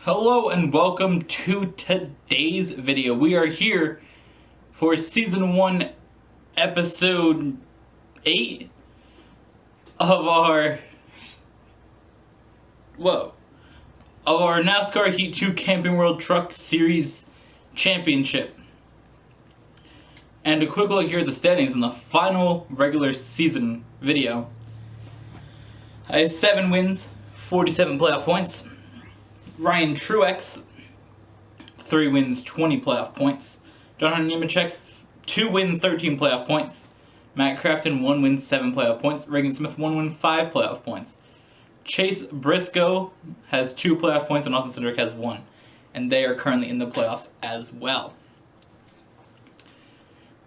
Hello and welcome to today's video. We are here for Season 1, Episode 8 of our NASCAR Heat 2 Camping World Truck Series Championship. And a quick look here at the standings in the final regular season video. I have 7 wins, 47 playoff points. Ryan Truex, 3 wins, 20 playoff points. John Nemechek, 2 wins, 13 playoff points. Matt Crafton, 1 win, 7 playoff points. Reagan Smith, 1 win, 5 playoff points. Chase Briscoe has 2 playoff points, and Austin Cindric has 1. And they are currently in the playoffs as well.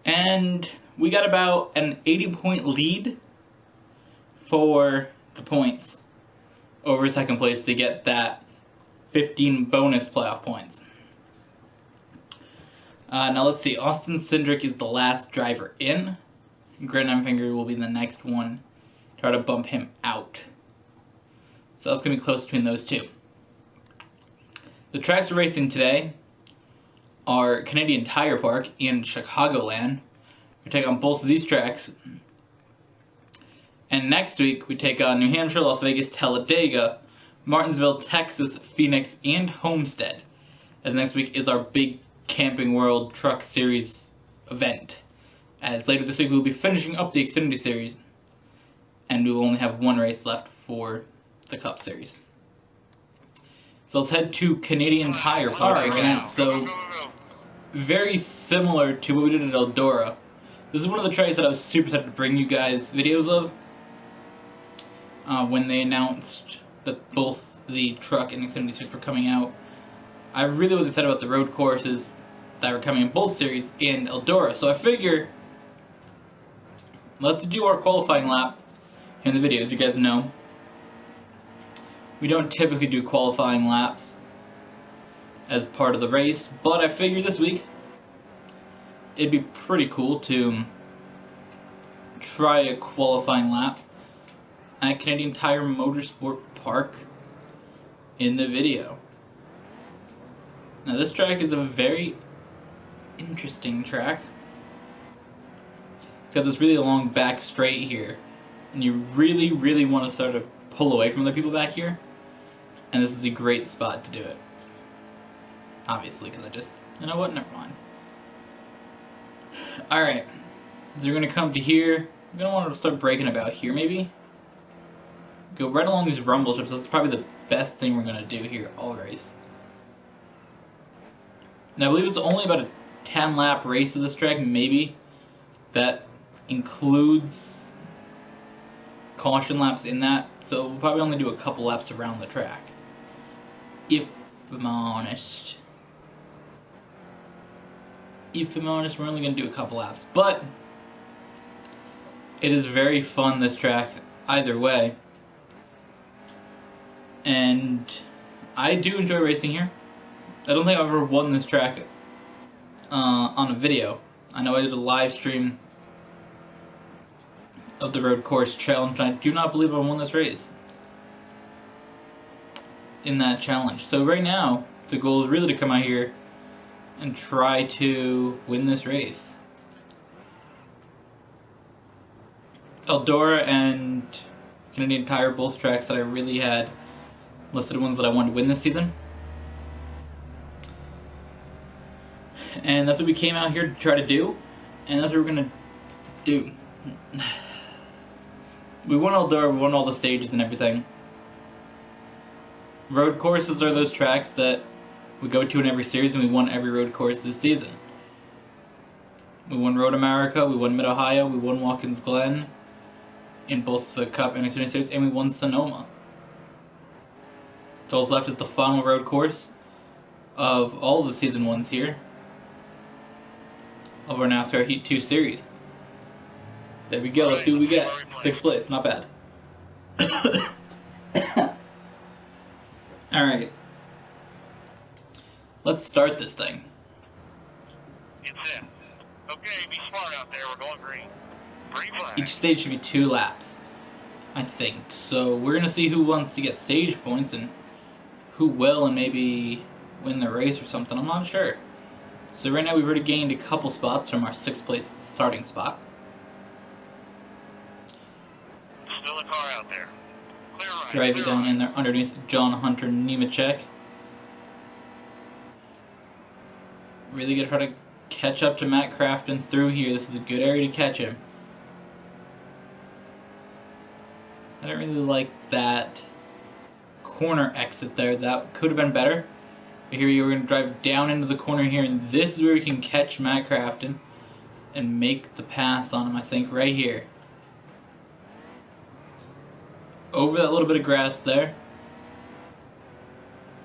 And we got about an 80-point lead for the points over second place to get that 15 bonus playoff points. Now let's see. Austin Cindric is the last driver in. Grant Enfinger will be the next one. Try to bump him out. So that's going to be close between those two. The tracks we're racing today are Canadian Tire Park in Chicagoland. We take on both of these tracks. And next week we take on New Hampshire, Las Vegas, Talladega, Martinsville, Texas, Phoenix, and Homestead, as next week is our big Camping World Truck Series event. As later this week we will be finishing up the Xfinity Series, and we will only have 1 race left for the Cup Series. So let's head to Canadian Tire Park again. So very similar to what we did at Eldora. This is one of the tracks that I was super excited to bring you guys videos of when they announced that both the truck and Xfinity Series were coming out. I really was excited about the road courses that were coming in both series and Eldora. So I figure let's do our qualifying lap in the video. As you guys know, we don't typically do qualifying laps as part of the race, but I figured this week it'd be pretty cool to try a qualifying lap at Canadian Tire Motorsport Park in the video. Now this track is a very interesting track. It's got this really long back straight here, and you really want to sort of pull away from other people back here, and this is a great spot to do it. Obviously, because you know what, never mind. Alright, so you're going to come to here. You're going to want to start braking about here maybe. Go right along these rumble strips. That's probably the best thing we're going to do here all race. Now I believe it's only about a 10 lap race of this track, maybe. That includes caution laps in that. So we'll probably only do a couple laps around the track, if I'm honest. If I'm honest, we're only going to do a couple laps. But it is very fun, this track, either way. And I do enjoy racing here. I don't think I've ever won this track on a video. I know I did a live stream of the road course challenge, and I do not believe I won this race in that challenge. So right now, the goal is really to come out here and try to win this race. Eldora and Canadian Tire, both tracks that I really had listed ones that I wanted to win this season. And that's what we came out here to try to do, and that's what we're going to do. We won Eldora, we won all the stages and everything. Road courses are those tracks that we go to in every series, and we won every road course this season. We won Road America, we won Mid-Ohio, we won Watkins Glen in both the Cup and Xfinity Series, and we won Sonoma. So all that's left is the final road course of all the Season 1s here of our NASCAR Heat 2 series. There we go, let's see what we get. 6th place, not bad. Alright. Let's start this thing. It's in. Okay, be smart out there, we're going green. Green flag. Each stage should be 2 laps, I think. So we're going to see who wants to get stage points and who will and maybe win the race or something. I'm not sure. So right now we've already gained a couple spots from our 6th place starting spot. Still a car out there. Clear right. Driving clear down right. in there underneath John Hunter Nemechek. Really gonna try to catch up to Matt Crafton through here. This is a good area to catch him. I don't really like that corner exit there. That could have been better. But here we're going to drive down into the corner here, and this is where we can catch Matt Crafton and make the pass on him, I think, right here. Over that little bit of grass there.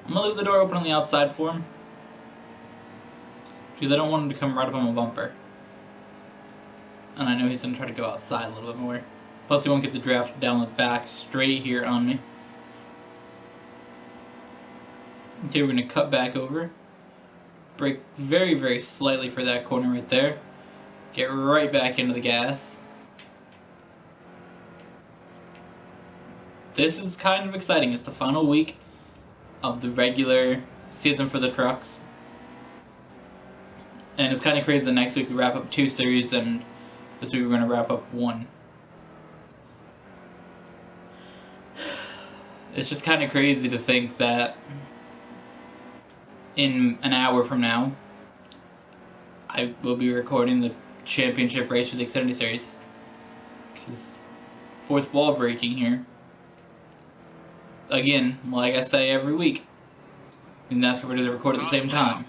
I'm going to leave the door open on the outside for him, because I don't want him to come right up on my bumper. And I know he's going to try to go outside a little bit more. Plus he won't get the draft down the back straight here on me. Okay, we're going to cut back over. Brake very, very slightly for that corner right there. Get right back into the gas. This is kind of exciting. It's the final week of the regular season for the trucks. And it's kind of crazy that next week we wrap up 2 series and this week we're going to wrap up 1. It's just kind of crazy to think that in an hour from now, I will be recording the championship race for the Xfinity Series. This is 4th wall breaking here. Again, like I say every week, the NASCAR videos are recorded at the same time.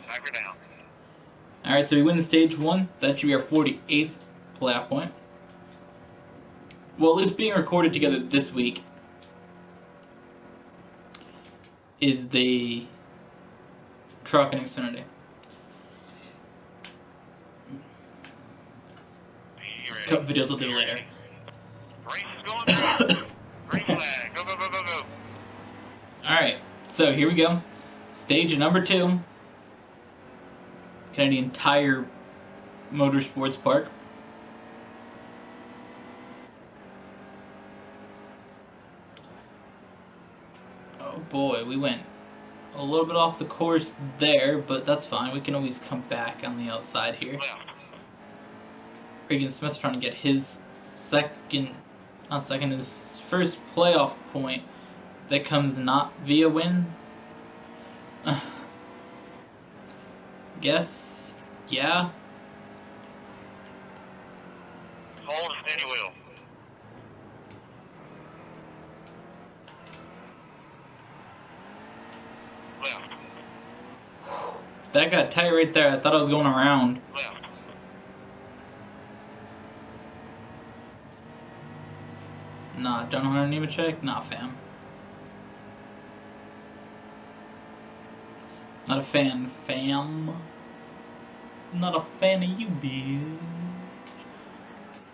Alright, so we win stage 1. That should be our 48th playoff point. Well, at least being recorded together this week is the truck and Xfinity. Cup videos will do later. Race is going. Green flag. Go, go, go, go, go. Alright, so here we go. Stage number 2. Canadian Tire Motorsports Park. Oh boy, we went a little bit off the course there, but that's fine. We can always come back on the outside here. Regan Smith's trying to get his his first playoff point that comes not via win. Guess, yeah. Hold a steady wheel. Left. That got tight right there. I thought I was going around. Left. Nah, John Hunter Nemechek? Nah, fam. Not a fan, fam. Not a fan of you, bitch.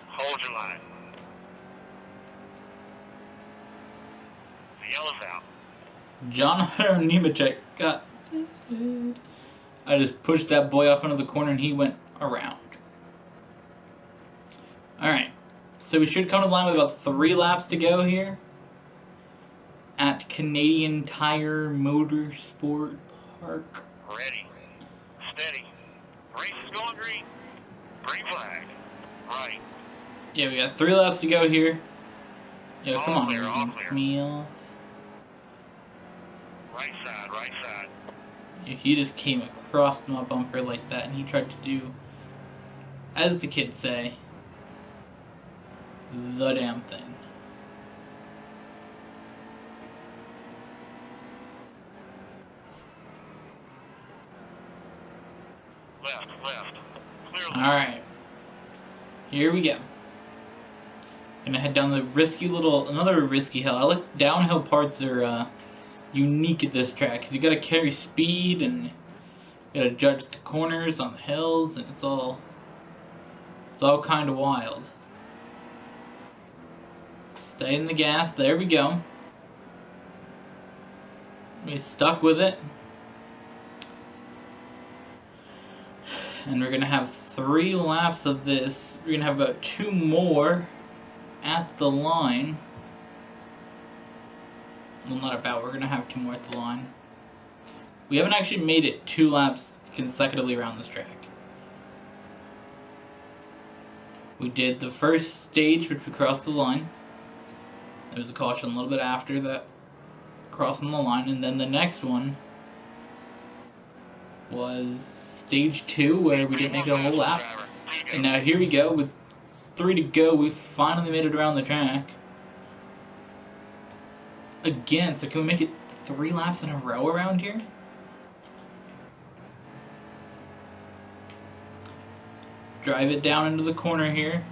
Hold your line. The yellow's out. John Hunter Nemechek got this good. I just pushed that boy off into the corner and he went around. Alright. So we should come to the line with about 3 laps to go here at Canadian Tire Motorsport Park. Ready. Steady. Race is going green. Green flag. Right. Yeah, we got 3 laps to go here. Yo, come on, All Regan clear. Smith. Right side, right side. He just came across my bumper like that and he tried to do, as the kids say, the damn thing. Left, left. Clear left. Alright. Here we go. Gonna head down the another risky hill. I like downhill parts are unique at this track because you gotta carry speed and you gotta judge the corners on the hills, and it's all kind of wild. Stay in the gas. There we go. We stuck with it. And we're going to have 3 laps of this. We're going to have about 2 more at the line. Well, not about. We're going to have 2 more at the line. We haven't actually made it 2 laps consecutively around this track. We did the first stage, which we crossed the line. There was a caution a little bit after that, crossing the line, and then the next one was stage 2, where we didn't make it a whole lap. And now here we go, with 3 to go, we finally made it around the track. Again, so can we make it 3 laps in a row around here? Drive it down into the corner here.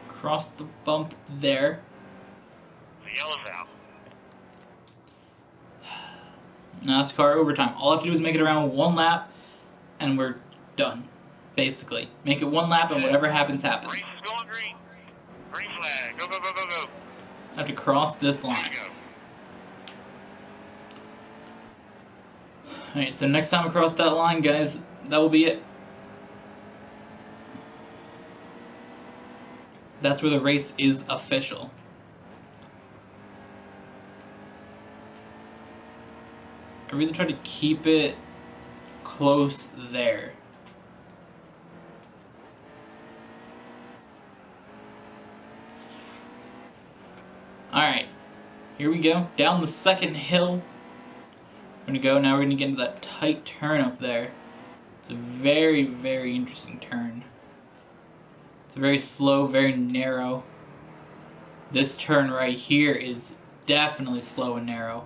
Cross the bump there. The yellow's out. NASCAR overtime. All I have to do is make it around 1 lap, and we're done. Basically. Make it 1 lap, and whatever happens, happens. Race is going green. Green flag. Go, go, go, go, go. I have to cross this There line. you go. Alright, so next time across that line, guys, that will be it. That's where the race is official. I really try to keep it close there. Alright, here we go. Down the second hill. We're gonna go, now we're gonna get into that tight turn up there. It's a very, very interesting turn. It's very slow, very narrow. This turn right here is definitely slow and narrow.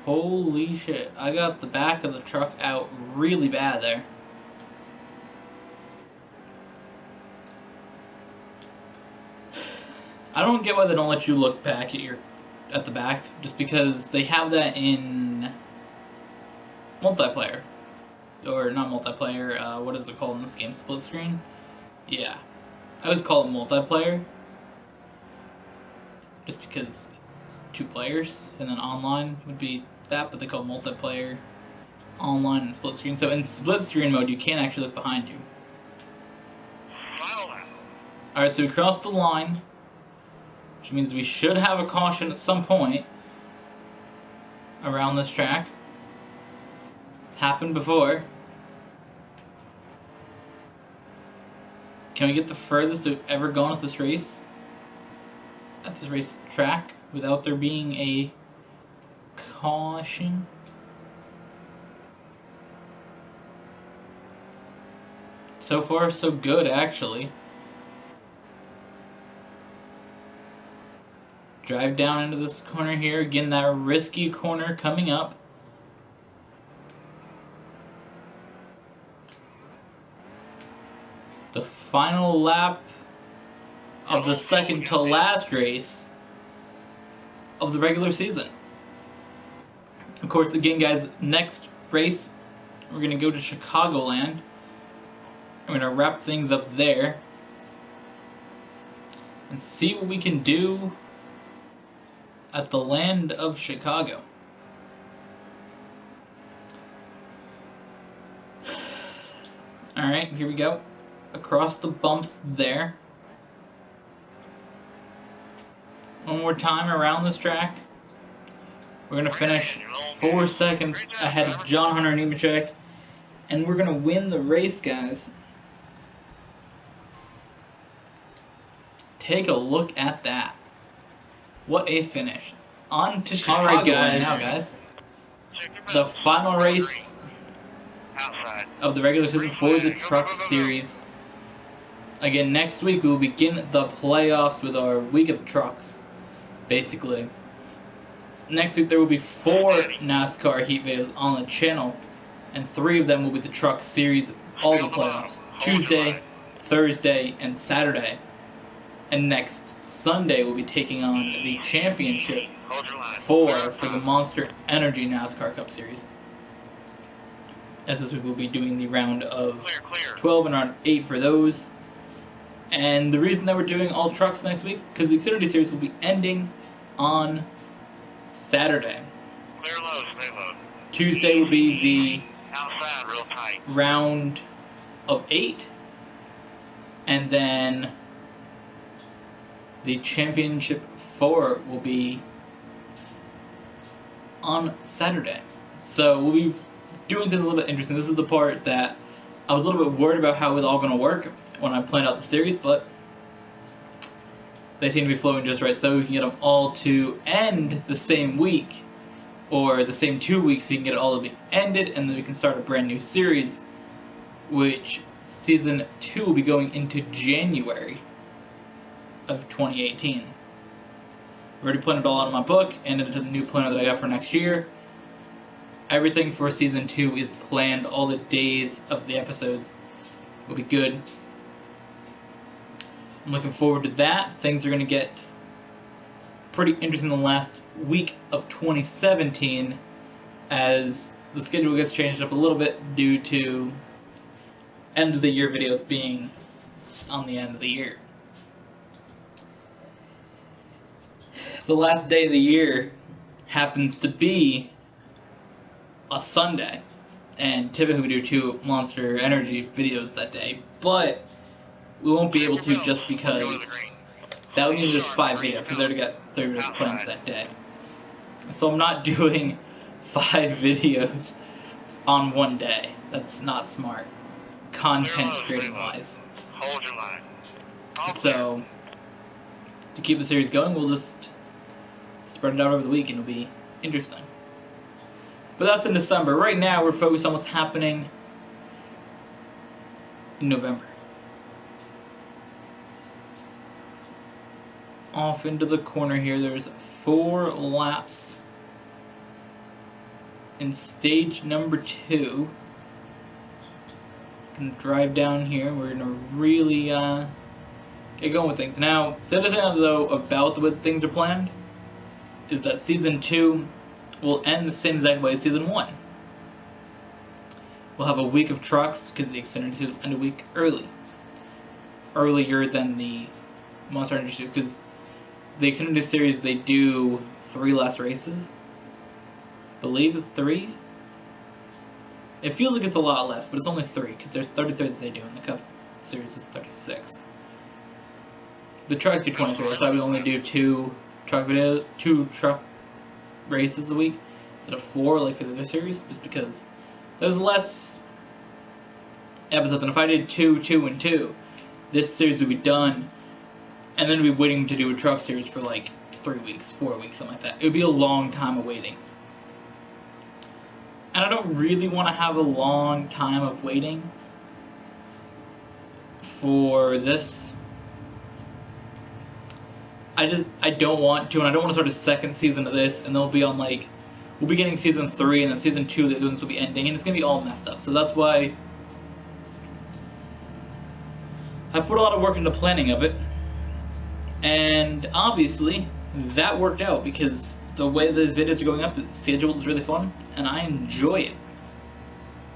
Holy shit, I got the back of the truck out really bad there. I don't get why they don't let you look back at the back, just because they have that in multiplayer. Or not multiplayer, what is it called in this game? Split screen? Yeah. I always call it multiplayer. Just because it's 2 players, and then online would be that, but they call it multiplayer, online, and split screen. So in split screen mode, you can't actually look behind you. Alright, so we crossed the line, which means we should have a caution at some point around this track. Happened before. Can we get the furthest we've ever gone at this race? At this race track without there being a caution? So far, so good, actually. Drive down into this corner here. Again, that risky corner coming up. The final lap of the second to last race of the regular season. Of course, again, guys, next race, we're going to go to Chicagoland. We're going to wrap things up there and see what we can do at the land of Chicago. Alright, here we go. Across the bumps there. One more time around this track. We're going to finish 4 seconds ahead of John Hunter Nemechek. And we're going to win the race, guys. Take a look at that. What a finish. On to Chicago. Alright, guys. Now, guys. The final race of the regular season for the Truck Series. Again, next week we will begin the playoffs with our week of trucks, basically. Next week there will be 4 NASCAR heat videos on the channel, and 3 of them will be the Truck Series, all the playoffs. Tuesday, Thursday, and Saturday. And next Sunday we'll be taking on the championship for the Monster Energy NASCAR Cup Series. As this week we'll be doing the round of 12 and round 8 for those. And the reason that we're doing all trucks next week, because the Xfinity Series will be ending on Saturday. Clear low, stay low. Tuesday will be the Outside, real tight. round of 8. And then the championship 4 will be on Saturday. So we'll be doing things a little bit interesting. This is the part that I was a little bit worried about how it was all going to work when I planned out the series, but they seem to be flowing just right, so we can get them all to end the same week, or the same 2 weeks, we can get it all to be ended, and then we can start a brand new series, which Season 2 will be going into January of 2018. I've already planned it all out in my book, and into the new planner that I got for next year. Everything for Season 2 is planned, all the days of the episodes will be good. I'm looking forward to that. Things are going to get pretty interesting the last week of 2017 as the schedule gets changed up a little bit due to end of the year videos being on the end of the year. The last day of the year happens to be a Sunday, and typically we do 2 Monster Energy videos that day, but we won't be able to just because that would mean there's 5 videos, because I already got 3 videos planned for that day. So I'm not doing 5 videos on one day. That's not smart, content creating wise. Hold your line. So to keep the series going, we'll just spread it out over the week, and it'll be interesting. But that's in December. Right now, we're focused on what's happening in November. Off into the corner here, there's 4 laps in stage number 2. Gonna drive down here. We're gonna really get going with things. Now, the other thing though about the way things are planned is that Season 2 will end the same exact way as Season 1. We'll have a week of trucks because the Xfinity Series will end a week earlier than the Monster Energy Series, because the Xfinity Series, they do 3 less races. I believe it's 3. It feels like it's a lot less, but it's only 3 because there's 33 that they do, and the Cup Series is 36. The trucks do 23, so I would only do 2 truck races a week instead of 4 like for the other series, just because there's less episodes. And if I did 2, 2, and 2, this series would be done, and then we'd be waiting to do a truck series for like 3 weeks, 4 weeks, something like that. It would be a long time of waiting. And I don't really want to have a long time of waiting for this. I don't want to, and I don't want to start a second season of this, and they'll be on like, we'll be getting Season 3, and then Season 2, the other ones will be ending, and it's going to be all messed up. So that's why I put a lot of work into planning of it, and obviously that worked out because the way these videos are going up, the schedule is really fun, and I enjoy it.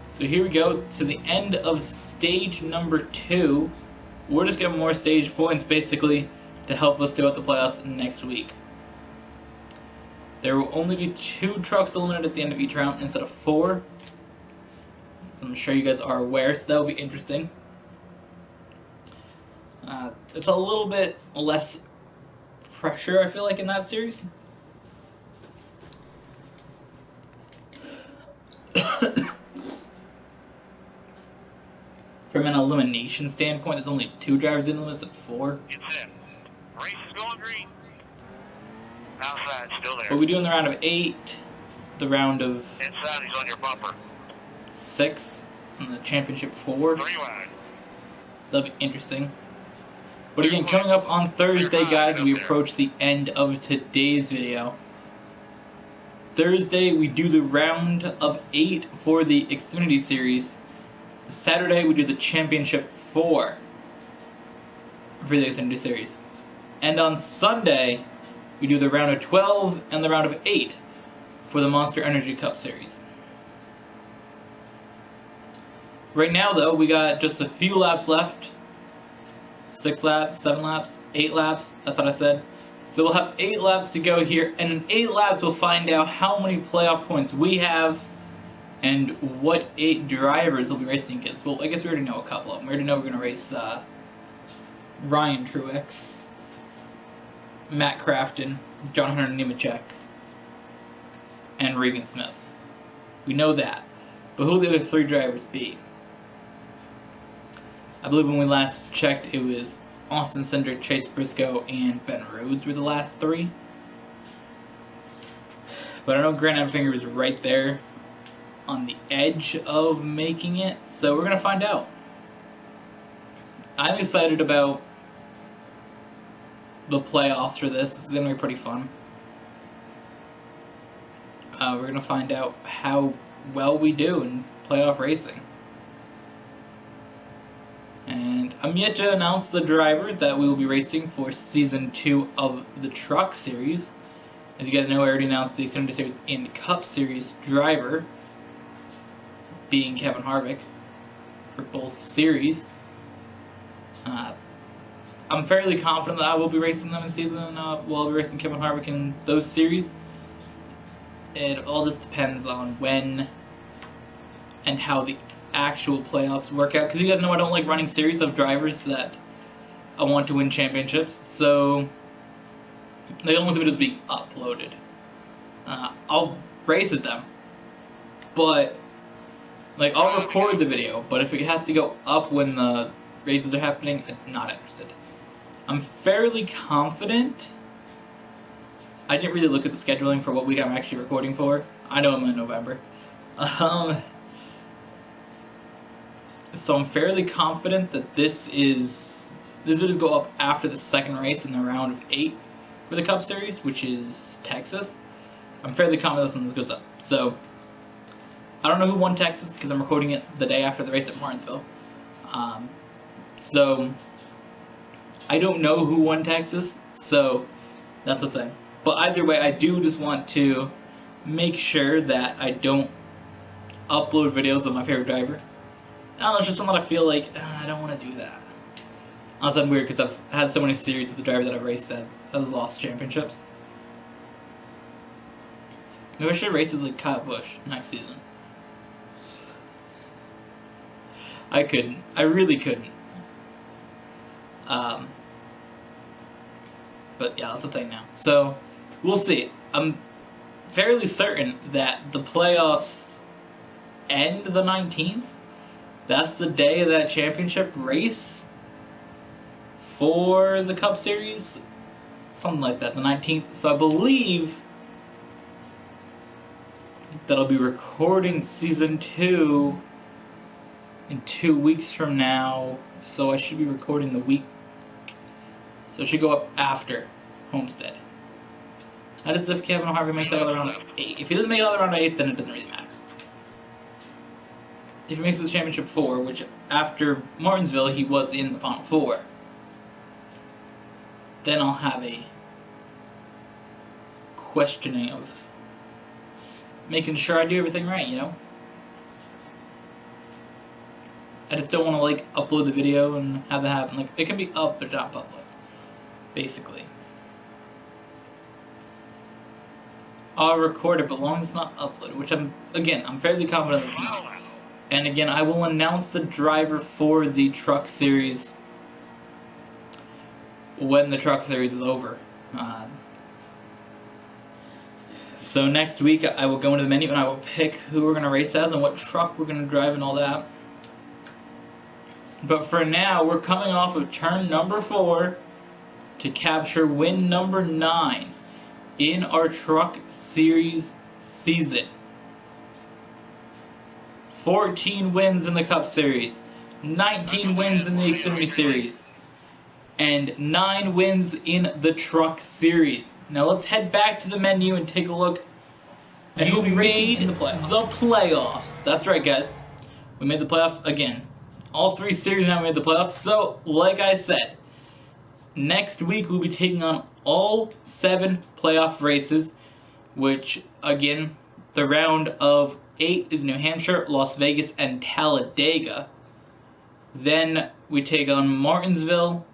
So here we go to the end of stage number 2. We're just getting more stage points basically to help us throughout the playoffs next week. There will only be 2 trucks eliminated at the end of each round instead of 4. So I'm sure you guys are aware, so that'll be interesting. It's a little bit less pressure, I feel like, in that series. From an elimination standpoint, there's only 2 drivers in the list of 4. It's in. Race is going green. Outside, still there. But we do in the round of 8, the round of Inside, he's on your bumper. 6, and the championship 4. 3 wide. So that'll be interesting. But again, coming up on Thursday, guys, we approach the end of today's video. Thursday, we do the round of 8 for the Xfinity Series. Saturday, we do the Championship 4 for the Xfinity Series. And on Sunday, we do the round of 12 and the round of 8 for the Monster Energy Cup Series. Right now, though, we got just a few laps left. 6 laps, 7 laps, 8 laps, that's what I said. So we'll have 8 laps to go here, and in 8 laps we'll find out how many playoff points we have and what 8 drivers will be racing against. Well, I guess we already know a couple of them. We already know we're going to race Ryan Truex, Matt Crafton, John Hunter Nemechek, and Regan Smith. We know that. But who will the other 3 drivers be? I believe when we last checked, it was Austin Cindric, Chase Briscoe, and Ben Rhodes were the last 3. But I know Grant Enfinger was right there on the edge of making it, so we're going to find out. I'm excited about the playoffs for this. This is going to be pretty fun. We're going to find out how well we do in playoff racing. And I'm yet to announce the driver that we will be racing for Season 2 of the Truck Series. As you guys know, I already announced the Xfinity Series and Cup Series driver being Kevin Harvick for both series. I'm fairly confident that I will be racing them in season. I'll be racing Kevin Harvick in those series. It all just depends on when and how the actual playoffs work out. Because you guys know I don't like running series of drivers that I want to win championships. So they don't want the videos being uploaded. I'll race at them, but like I'll record the video. But if it has to go up when the races are happening, I'm not interested. I'm fairly confident. I didn't really look at the scheduling for what week I'm actually recording for. I know I'm in November. So I'm fairly confident that these videos go up after the second race in the round of 8 for the Cup Series, which is Texas. I'm fairly confident this goes up. So I don't know who won Texas because I'm recording it the day after the race at Martinsville. So I don't know who won Texas, so that's the thing. But either way, I do just want to make sure that I don't upload videos of my favorite driver. I don't know, it's just something I feel like I don't want to do that. Honestly, I'm weird because I've had so many series of the driver that I've raced that has lost championships. Maybe I should race as like Kyle Busch next season. I couldn't. I really couldn't. But yeah, that's the thing now. So we'll see. I'm fairly certain that the playoffs end the 19th. That's the day of that championship race for the Cup Series. Something like that, the 19th. So I believe that I'll be recording Season 2 in 2 weeks from now. So I should be recording the week. So it should go up after Homestead. That is if Kevin Harvick makes it out of round 8. If he doesn't make it out of round 8, then it doesn't really matter. If he makes it to Championship 4, which after Martinsville he was in the Final 4, then I'll have a questioning of making sure I do everything right, you know? I just don't want to like upload the video and have that happen. Like, it can be up but not public, basically. I'll record it, but long as it's not uploaded, which I'm fairly confident it's not. And again, I will announce the driver for the Truck Series when the Truck Series is over. So next week, I will go into the menu and I will pick who we're going to race as and what truck we're going to drive and all that. But for now, we're coming off of turn number 4 to capture win number 9 in our Truck Series season. 14 wins in the Cup Series, 19 wins in the Xfinity Series, and 9 wins in the Truck Series. Now let's head back to the menu and take a look at who we made in the playoffs. That's right, guys. We made the playoffs again. All 3 series now made the playoffs. So, like I said, next week we'll be taking on all 7 playoff races, which, again, the round of 8 is New Hampshire, Las Vegas, and Talladega. Then we take on Martinsville,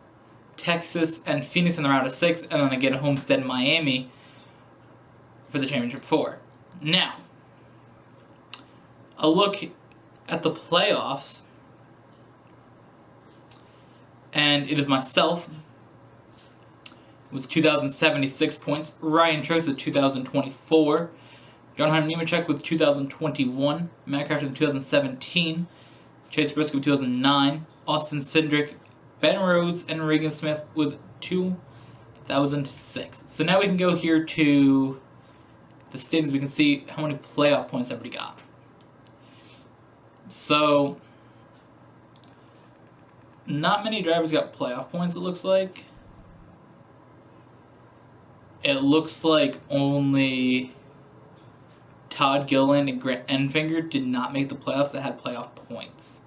Texas, and Phoenix in the round of 6, and then again Homestead, Miami for the Championship 4. Now, a look at the playoffs, and it is myself with 2,076 points, Ryan Trost at 2,024, John Hunter Nemechek with 2021, Matt Crafton 2017, Chase Briscoe 2009, Austin Cindric, Ben Rhodes, and Regan Smith with 2006. So now we can go here to the standings. We can see how many playoff points everybody got. So not many drivers got playoff points, it looks like. It looks like only Todd Gilliland and Grant Enfinger did not make the playoffs that had playoff points.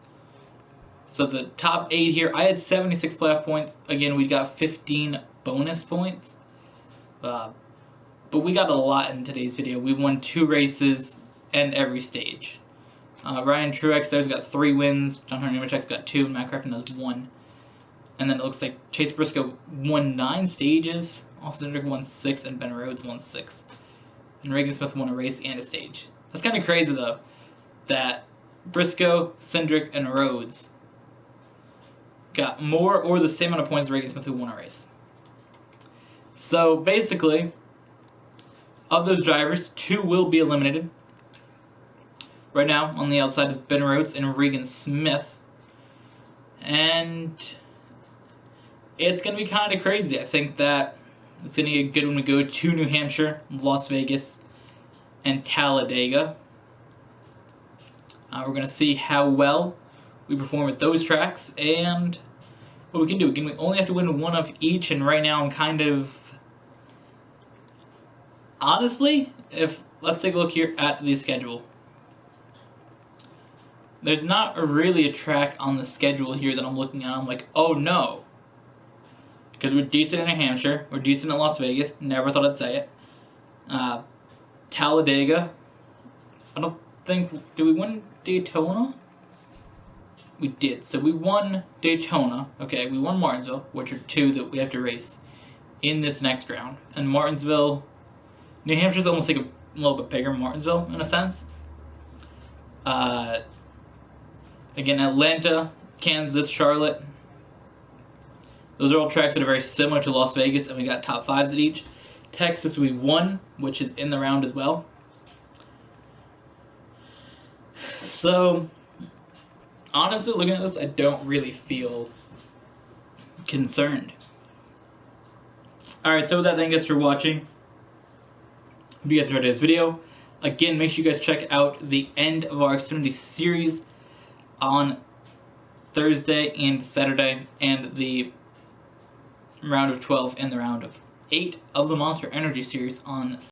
So the top 8 here, I had 76 playoff points. Again, we got 15 bonus points. But we got a lot in today's video. We won 2 races and every stage. Ryan Truex there's got 3 wins. John Hunter Nemechek's got 2, and Matt Crafton has 1. And then it looks like Chase Briscoe won 9 stages. Austin Cindric won 6, and Ben Rhodes won 6. And Regan Smith won a race and a stage. That's kind of crazy, though, that Briscoe, Cindric, and Rhodes got more or the same amount of points as Regan Smith, who won a race. So, basically, of those drivers, 2 will be eliminated. Right now, on the outside is Ben Rhodes and Regan Smith. And it's going to be kind of crazy. I think that it's going to get good when we go to New Hampshire, Las Vegas, and Talladega. We're going to see how well we perform at those tracks and what we can do. Again, we only have to win one of each, and right now I'm kind of... Honestly, let's take a look here at the schedule. There's not really a track on the schedule here that I'm looking at. I'm like, oh no. Because we're decent in New Hampshire. We're decent at Las Vegas. Never thought I'd say it. Talladega. I don't think... Did we win Daytona? We did. So we won Daytona. Okay, we won Martinsville, which are 2 that we have to race in this next round. And Martinsville... New Hampshire's almost like a little bit bigger Martinsville, in a sense. Again, Atlanta, Kansas, Charlotte. Those are all tracks that are very similar to Las Vegas, and we got top 5s at each. Texas, we won, which is in the round as well. So, honestly, looking at this, I don't really feel concerned. Alright, so with that, thank you guys for watching. Hope you guys enjoyed today's video. Again, make sure you guys check out the end of our Xfinity series on Thursday and Saturday, and the round of 12 and the round of 8 of the Monster Energy series on